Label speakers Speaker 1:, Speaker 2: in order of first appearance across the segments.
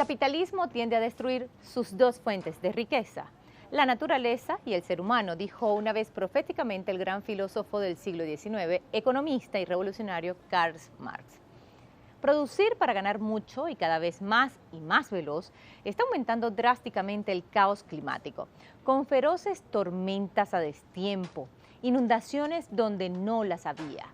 Speaker 1: capitalismo tiende a destruir sus dos fuentes de riqueza, la naturaleza y el ser humano, dijo una vez proféticamente el gran filósofo del siglo XIX, economista y revolucionario Karl Marx. Producir para ganar mucho y cada vez más y más veloz está aumentando drásticamente el caos climático, con feroces tormentas a destiempo, inundaciones donde no las había,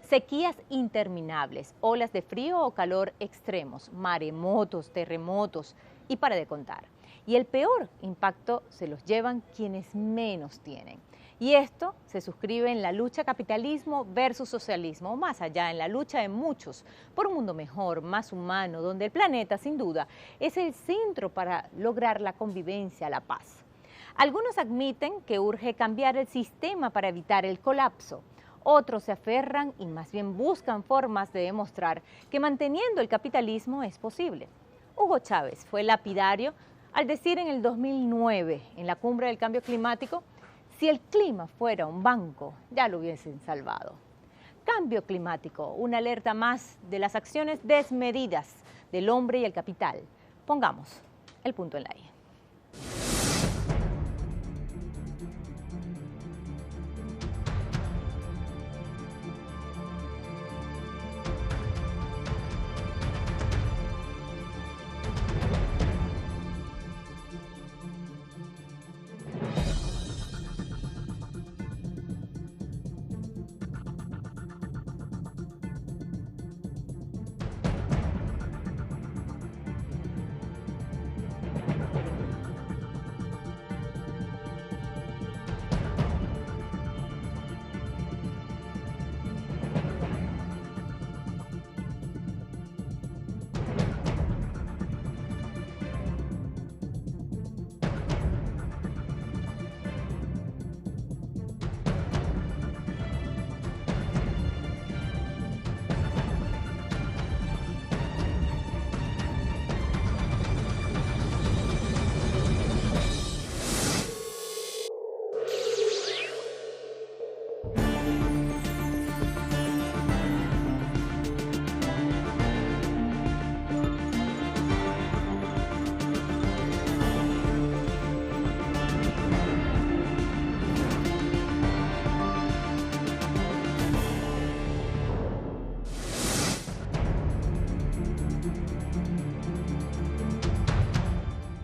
Speaker 1: sequías interminables, olas de frío o calor extremos, maremotos, terremotos y para de contar. Y el peor impacto se los llevan quienes menos tienen. Y esto se suscribe en la lucha capitalismo versus socialismo, o más allá, en la lucha de muchos por un mundo mejor, más humano, donde el planeta, sin duda, es el centro para lograr la convivencia, la paz. Algunos admiten que urge cambiar el sistema para evitar el colapso. Otros se aferran y más bien buscan formas de demostrar que manteniendo el capitalismo es posible. Hugo Chávez fue lapidario al decir en el 2009, en la cumbre del cambio climático, si el clima fuera un banco, ya lo hubiesen salvado. Cambio climático, una alerta más de las acciones desmedidas del hombre y el capital. Pongamos el punto en la I.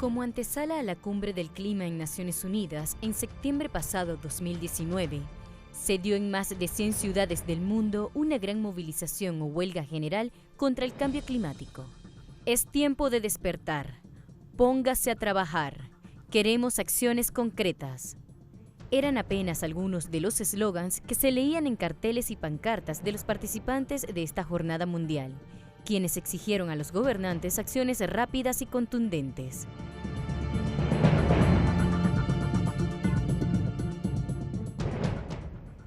Speaker 2: Como antesala a la Cumbre del Clima en Naciones Unidas, en septiembre pasado 2019, se dio en más de 100 ciudades del mundo una gran movilización o huelga general contra el cambio climático. Es tiempo de despertar. Póngase a trabajar. Queremos acciones concretas. Eran apenas algunos de los eslogans que se leían en carteles y pancartas de los participantes de esta jornada mundial, quienes exigieron a los gobernantes acciones rápidas y contundentes.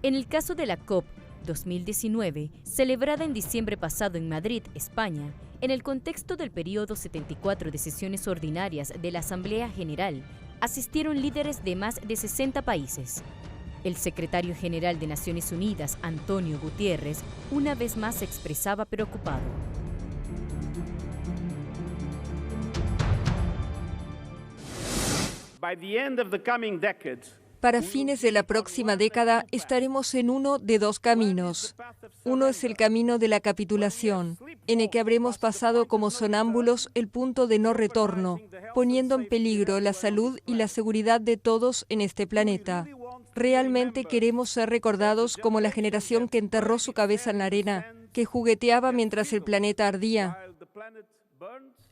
Speaker 2: En el caso de la COP 2019, celebrada en diciembre pasado en Madrid, España, en el contexto del periodo 74 de sesiones ordinarias de la Asamblea General, asistieron líderes de más de 60 países. El secretario general de Naciones Unidas, Antonio Guterres, una vez más se expresaba preocupado.
Speaker 3: Para fines de la próxima década estaremos en uno de dos caminos. Uno es el camino de la capitulación, en el que habremos pasado como sonámbulos el punto de no retorno, poniendo en peligro la salud y la seguridad de todos en este planeta. ¿Realmente queremos ser recordados como la generación que enterró su cabeza en la arena, que jugueteaba mientras el planeta ardía?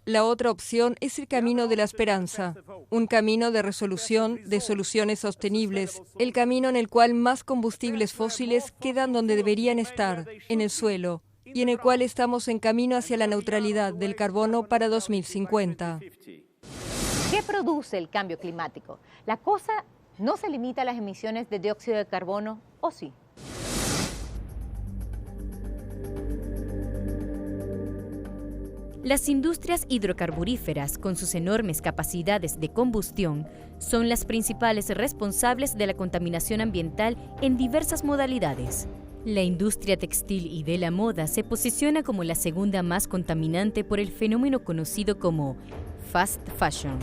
Speaker 3: La otra opción es el camino de la esperanza, un camino de resolución, de soluciones sostenibles, el camino en el cual más combustibles fósiles quedan donde deberían estar, en el suelo, y en el cual estamos en camino hacia la neutralidad del carbono para 2050.
Speaker 1: ¿Qué produce el cambio climático? La cosa no se limita a las emisiones de dióxido de carbono, ¿o sí?
Speaker 2: Las industrias hidrocarburíferas, con sus enormes capacidades de combustión, son las principales responsables de la contaminación ambiental en diversas modalidades. La industria textil y de la moda se posiciona como la segunda más contaminante por el fenómeno conocido como fast fashion.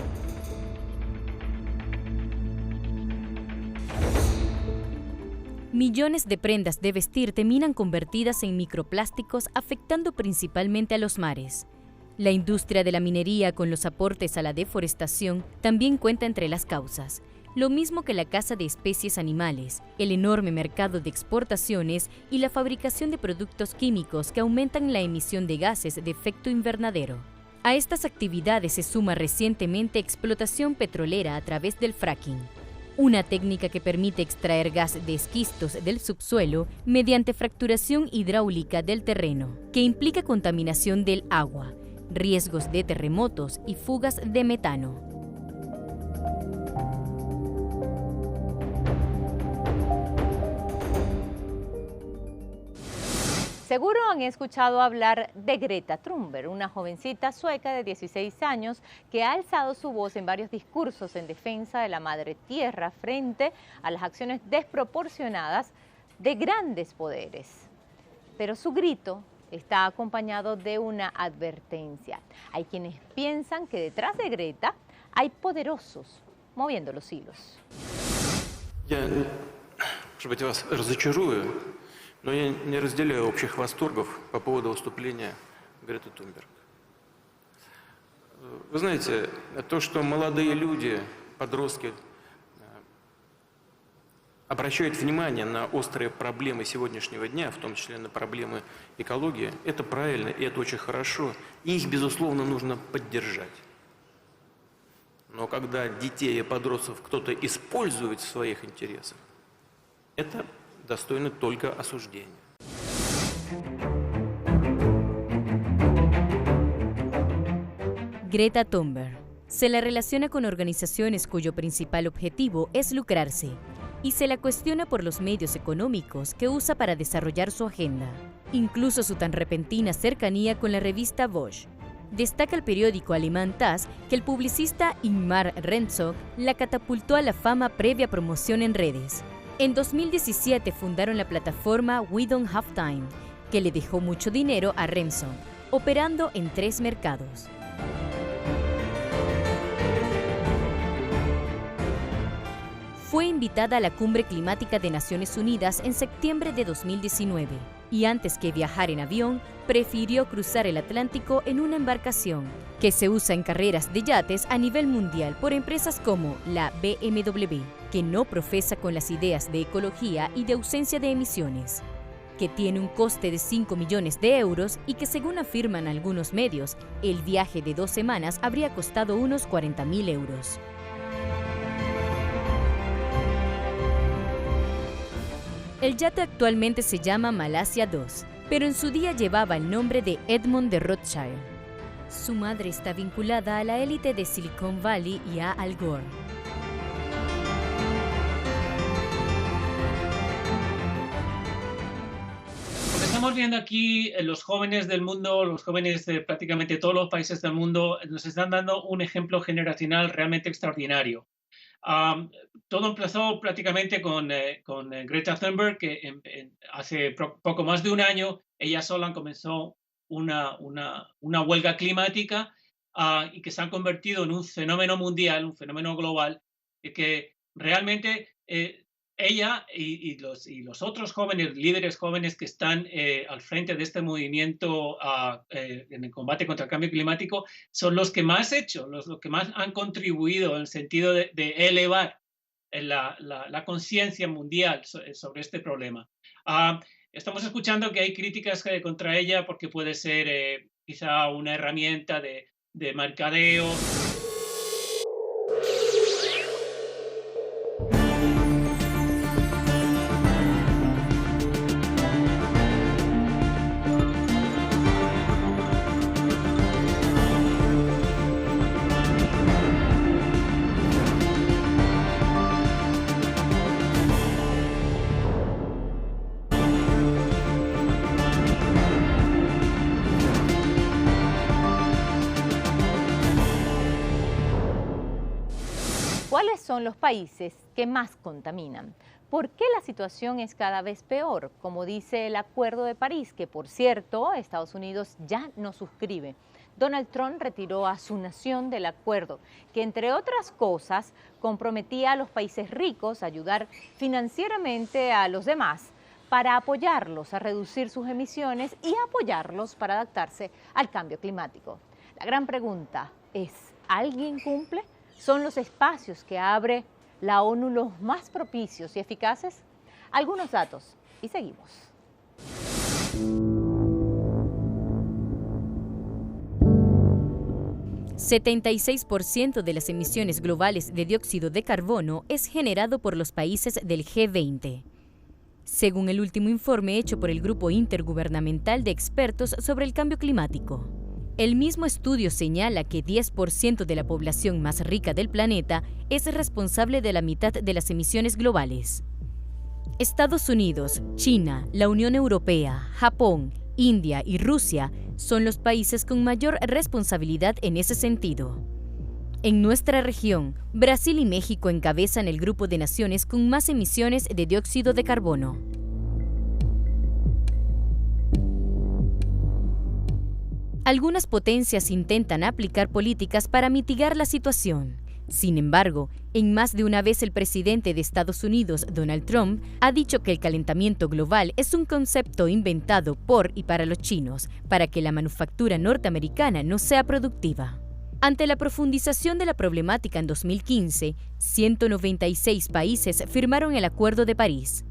Speaker 2: Millones de prendas de vestir terminan convertidas en microplásticos, afectando principalmente a los mares. La industria de la minería, con los aportes a la deforestación, también cuenta entre las causas. Lo mismo que la caza de especies animales, el enorme mercado de exportaciones y la fabricación de productos químicos que aumentan la emisión de gases de efecto invernadero. A estas actividades se suma recientemente explotación petrolera a través del fracking, una técnica que permite extraer gas de esquistos del subsuelo mediante fracturación hidráulica del terreno, que implica contaminación del agua, riesgos de terremotos y fugas de metano.
Speaker 1: Seguro han escuchado hablar de Greta Thunberg, una jovencita sueca de 16 años que ha alzado su voz en varios discursos en defensa de la madre tierra frente a las acciones desproporcionadas de grandes poderes. Pero su grito está acompañado de una advertencia. Hay quienes piensan que detrás de Greta hay poderosos moviendo los hilos.
Speaker 4: Я, может быть, вас разочарую, но я не разделяю общих восторгов по поводу выступления Греты Тунберг. Вы знаете, то, что молодые люди, подростки, обращают внимание на острые проблемы сегодняшнего дня, в том числе на проблемы экологии, это правильно и это очень хорошо. И их, безусловно, нужно поддержать. Но когда детей и подростков кто-то использует в своих интересах, это достойно только осуждения.
Speaker 2: Greta Thunberg se la relaciona con organizaciones cuyo principal objetivo es lucrarse y se la cuestiona por los medios económicos que usa para desarrollar su agenda, incluso su tan repentina cercanía con la revista Vogue. Destaca el periódico alemán TASS que el publicista Ingmar Rentzog la catapultó a la fama previa promoción en redes. En 2017 fundaron la plataforma We Don't Have Time, que le dejó mucho dinero a Rentzog, operando en 3 mercados. Fue invitada a la Cumbre Climática de Naciones Unidas en septiembre de 2019 y antes que viajar en avión, prefirió cruzar el Atlántico en una embarcación que se usa en carreras de yates a nivel mundial por empresas como la BMW, que no profesa con las ideas de ecología y de ausencia de emisiones, que tiene un coste de 5 millones de euros y que, según afirman algunos medios, el viaje de 2 semanas habría costado unos 40.000 euros. El yate actualmente se llama Malasia 2, pero en su día llevaba el nombre de Edmond de Rothschild. Su madre está vinculada a la élite de Silicon Valley y a Al Gore.
Speaker 5: Lo que estamos viendo aquí, los jóvenes del mundo, los jóvenes de prácticamente todos los países del mundo, nos están dando un ejemplo generacional realmente extraordinario. Todo empezó prácticamente con Greta Thunberg, que hace poco más de un año ella sola comenzó una huelga climática y que se ha convertido en un fenómeno mundial, un fenómeno global, que realmente ella y los otros jóvenes, líderes jóvenes que están al frente de este movimiento en el combate contra el cambio climático, son los que más los que más han contribuido en el sentido de elevar la conciencia mundial sobre este problema. Estamos escuchando que hay críticas contra ella porque puede ser quizá una herramienta de mercadeo.
Speaker 1: ¿Cuáles son los países que más contaminan? ¿Por qué la situación es cada vez peor? Como dice el Acuerdo de París, que por cierto Estados Unidos ya no suscribe. Donald Trump retiró a su nación del acuerdo, que entre otras cosas comprometía a los países ricos a ayudar financieramente a los demás para apoyarlos a reducir sus emisiones y apoyarlos para adaptarse al cambio climático. La gran pregunta es, ¿alguien cumple? ¿Son los espacios que abre la ONU los más propicios y eficaces? Algunos datos y seguimos.
Speaker 2: El 76% de las emisiones globales de dióxido de carbono es generado por los países del G20. Según el último informe hecho por el Grupo Intergubernamental de Expertos sobre el Cambio Climático. El mismo estudio señala que 10% de la población más rica del planeta es responsable de la mitad de las emisiones globales. Estados Unidos, China, la Unión Europea, Japón, India y Rusia son los países con mayor responsabilidad en ese sentido. En nuestra región, Brasil y México encabezan el grupo de naciones con más emisiones de dióxido de carbono. Algunas potencias intentan aplicar políticas para mitigar la situación. Sin embargo, en más de una vez el presidente de Estados Unidos, Donald Trump, ha dicho que el calentamiento global es un concepto inventado por y para los chinos, para que la manufactura norteamericana no sea productiva. Ante la profundización de la problemática en 2015, 196 países firmaron el Acuerdo de París.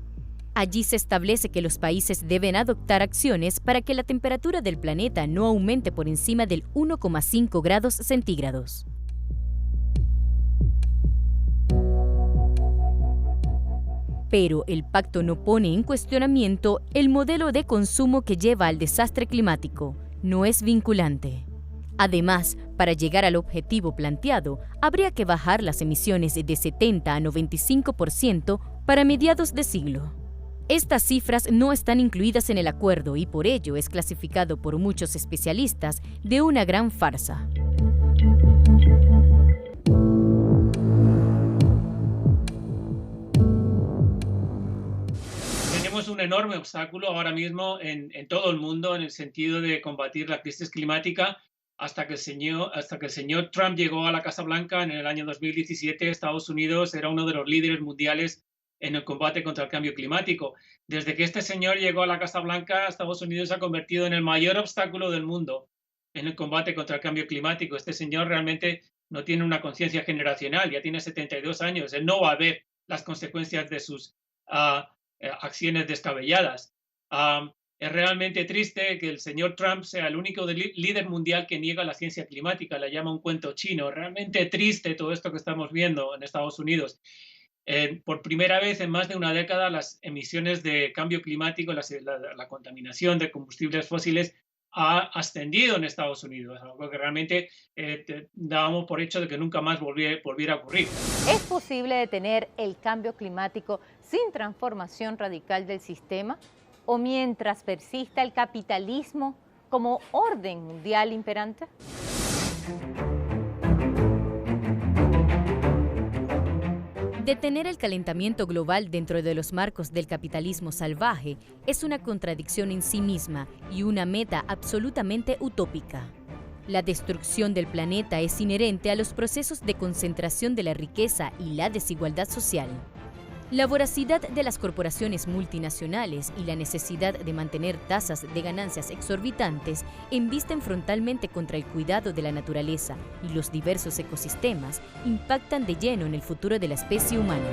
Speaker 2: Allí se establece que los países deben adoptar acciones para que la temperatura del planeta no aumente por encima del 1,5 grados centígrados. Pero el pacto no pone en cuestionamiento el modelo de consumo que lleva al desastre climático. No es vinculante. Además, para llegar al objetivo planteado, habría que bajar las emisiones de 70 a 95% para mediados de siglo. Estas cifras no están incluidas en el acuerdo y por ello es clasificado por muchos especialistas de una gran farsa.
Speaker 5: Tenemos un enorme obstáculo ahora mismo en todo el mundo en el sentido de combatir la crisis climática. Hasta que el señor Trump llegó a la Casa Blanca en el año 2017, Estados Unidos era uno de los líderes mundiales en el combate contra el cambio climático. Desde que este señor llegó a la Casa Blanca, Estados Unidos se ha convertido en el mayor obstáculo del mundo en el combate contra el cambio climático. Este señor realmente no tiene una conciencia generacional, ya tiene 72 años, él no va a ver las consecuencias de sus acciones descabelladas. Es realmente triste que el señor Trump sea el único líder mundial que niega la ciencia climática, la llama un cuento chino. Realmente triste todo esto que estamos viendo en Estados Unidos. Por primera vez en más de una década, las emisiones de cambio climático, la contaminación de combustibles fósiles ha ascendido en Estados Unidos, algo que realmente dábamos por hecho de que nunca más volviera a ocurrir.
Speaker 1: ¿Es posible detener el cambio climático sin transformación radical del sistema? ¿O mientras persista el capitalismo como orden mundial imperante?
Speaker 2: Detener el calentamiento global dentro de los marcos del capitalismo salvaje es una contradicción en sí misma y una meta absolutamente utópica. La destrucción del planeta es inherente a los procesos de concentración de la riqueza y la desigualdad social. La voracidad de las corporaciones multinacionales y la necesidad de mantener tasas de ganancias exorbitantes embisten frontalmente contra el cuidado de la naturaleza y los diversos ecosistemas impactan de lleno en el futuro de la especie humana.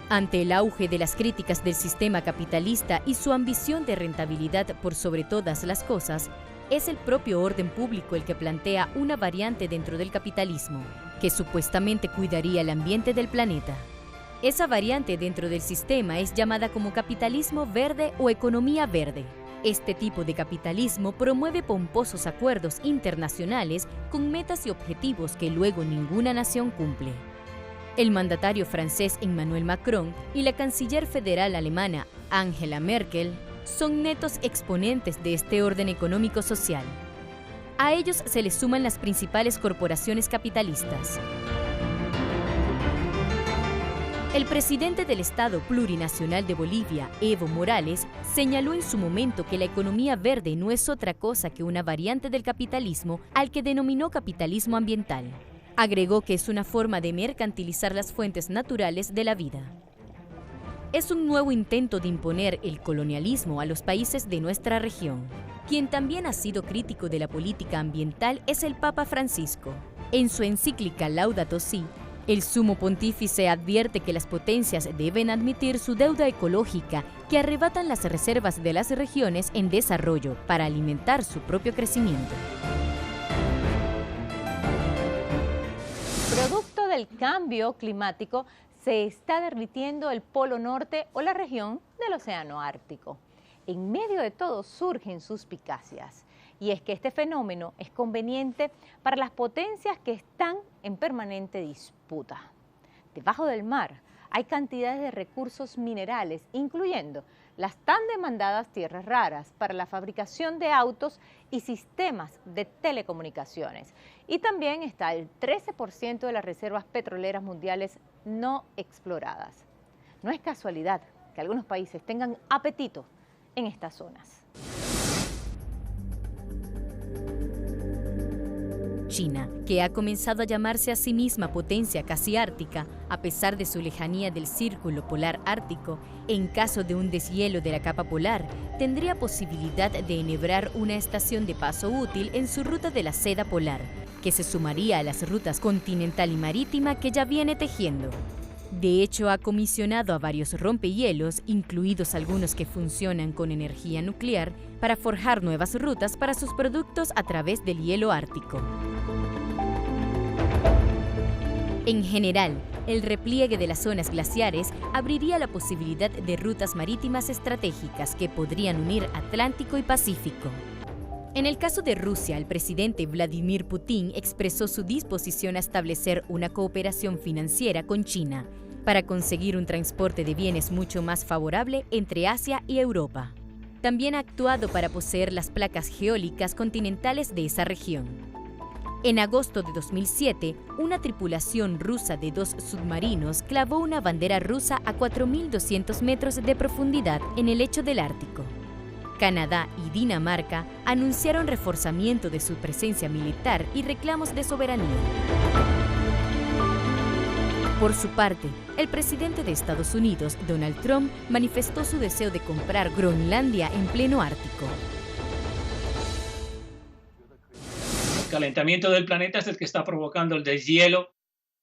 Speaker 2: Ante el auge de las críticas del sistema capitalista y su ambición de rentabilidad por sobre todas las cosas, es el propio orden público el que plantea una variante dentro del capitalismo, que supuestamente cuidaría el ambiente del planeta. Esa variante dentro del sistema es llamada como capitalismo verde o economía verde. Este tipo de capitalismo promueve pomposos acuerdos internacionales con metas y objetivos que luego ninguna nación cumple. El mandatario francés Emmanuel Macron y la canciller federal alemana Angela Merkel son netos exponentes de este orden económico-social. A ellos se les suman las principales corporaciones capitalistas. El presidente del Estado Plurinacional de Bolivia, Evo Morales, señaló en su momento que la economía verde no es otra cosa que una variante del capitalismo al que denominó capitalismo ambiental. Agregó que es una forma de mercantilizar las fuentes naturales de la vida. Es un nuevo intento de imponer el colonialismo a los países de nuestra región. Quien también ha sido crítico de la política ambiental es el Papa Francisco. En su encíclica Laudato Si, el sumo pontífice advierte que las potencias deben admitir su deuda ecológica que arrebatan las reservas de las regiones en desarrollo para alimentar su propio crecimiento.
Speaker 1: Producto del cambio climático, se está derritiendo el Polo Norte o la región del Océano Ártico. En medio de todo surgen suspicacias, y es que este fenómeno es conveniente para las potencias que están en permanente disputa. Debajo del mar hay cantidades de recursos minerales, incluyendo las tan demandadas tierras raras para la fabricación de autos y sistemas de telecomunicaciones. Y también está el 13% de las reservas petroleras mundiales no exploradas. No es casualidad que algunos países tengan apetito en estas zonas.
Speaker 2: China, que ha comenzado a llamarse a sí misma potencia casi ártica, a pesar de su lejanía del círculo polar ártico, en caso de un deshielo de la capa polar, tendría posibilidad de enhebrar una estación de paso útil en su ruta de la seda polar, que se sumaría a las rutas continental y marítima que ya viene tejiendo. De hecho, ha comisionado a varios rompehielos, incluidos algunos que funcionan con energía nuclear, para forjar nuevas rutas para sus productos a través del hielo ártico. En general, el repliegue de las zonas glaciares abriría la posibilidad de rutas marítimas estratégicas que podrían unir Atlántico y Pacífico. En el caso de Rusia, el presidente Vladimir Putin expresó su disposición a establecer una cooperación financiera con China para conseguir un transporte de bienes mucho más favorable entre Asia y Europa. También ha actuado para poseer las placas geólicas continentales de esa región. En agosto de 2007, una tripulación rusa de 2 submarinos clavó una bandera rusa a 4.200 metros de profundidad en el lecho del Ártico. Canadá y Dinamarca anunciaron reforzamiento de su presencia militar y reclamos de soberanía. Por su parte, el presidente de Estados Unidos, Donald Trump, manifestó su deseo de comprar Groenlandia en pleno Ártico.
Speaker 5: El calentamiento del planeta es el que está provocando el deshielo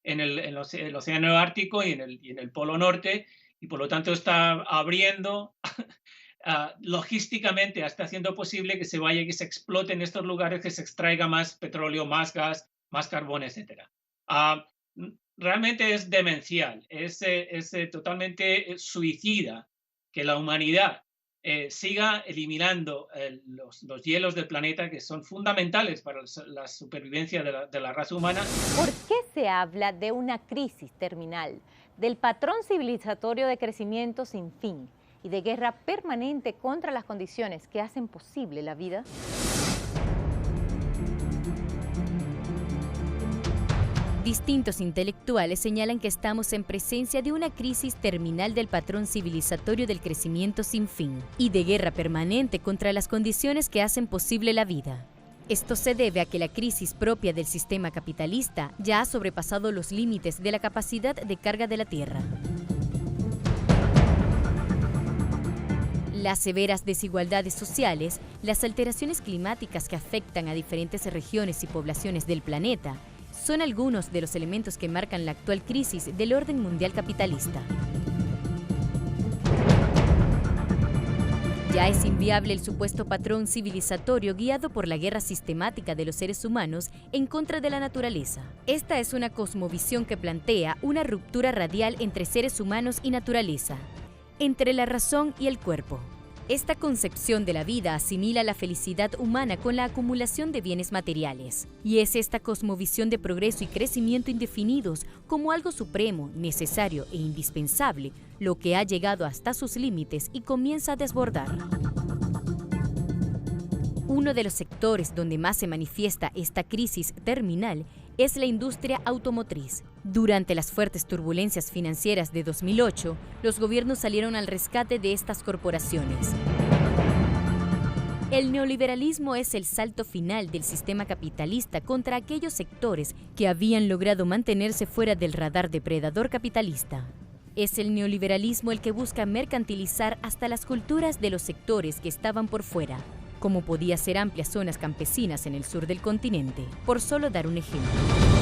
Speaker 5: en el Océano Ártico y en el Polo Norte, y por lo tanto está abriendo logísticamente, está haciendo posible que se explote en estos lugares, que se extraiga más petróleo, más gas, más carbón, etc. Realmente es demencial, es totalmente suicida que la humanidad siga eliminando los hielos del planeta, que son fundamentales para la supervivencia de la raza humana.
Speaker 1: ¿Por qué se habla de una crisis terminal, del patrón civilizatorio de crecimiento sin fin y de guerra permanente contra las condiciones que hacen posible la vida?
Speaker 2: Distintos intelectuales señalan que estamos en presencia de una crisis terminal del patrón civilizatorio del crecimiento sin fin y de guerra permanente contra las condiciones que hacen posible la vida. Esto se debe a que la crisis propia del sistema capitalista ya ha sobrepasado los límites de la capacidad de carga de la Tierra. Las severas desigualdades sociales, las alteraciones climáticas que afectan a diferentes regiones y poblaciones del planeta, son algunos de los elementos que marcan la actual crisis del orden mundial capitalista. Ya es inviable el supuesto patrón civilizatorio guiado por la guerra sistemática de los seres humanos en contra de la naturaleza. Esta es una cosmovisión que plantea una ruptura radial entre seres humanos y naturaleza, entre la razón y el cuerpo. Esta concepción de la vida asimila la felicidad humana con la acumulación de bienes materiales. Y es esta cosmovisión de progreso y crecimiento indefinidos como algo supremo, necesario e indispensable, lo que ha llegado hasta sus límites y comienza a desbordar. Uno de los sectores donde más se manifiesta esta crisis terminal es la industria automotriz. Durante las fuertes turbulencias financieras de 2008, los gobiernos salieron al rescate de estas corporaciones. El neoliberalismo es el salto final del sistema capitalista contra aquellos sectores que habían logrado mantenerse fuera del radar depredador capitalista. Es el neoliberalismo el que busca mercantilizar hasta las culturas de los sectores que estaban por fuera, como podía ser amplias zonas campesinas en el sur del continente, por solo dar un ejemplo.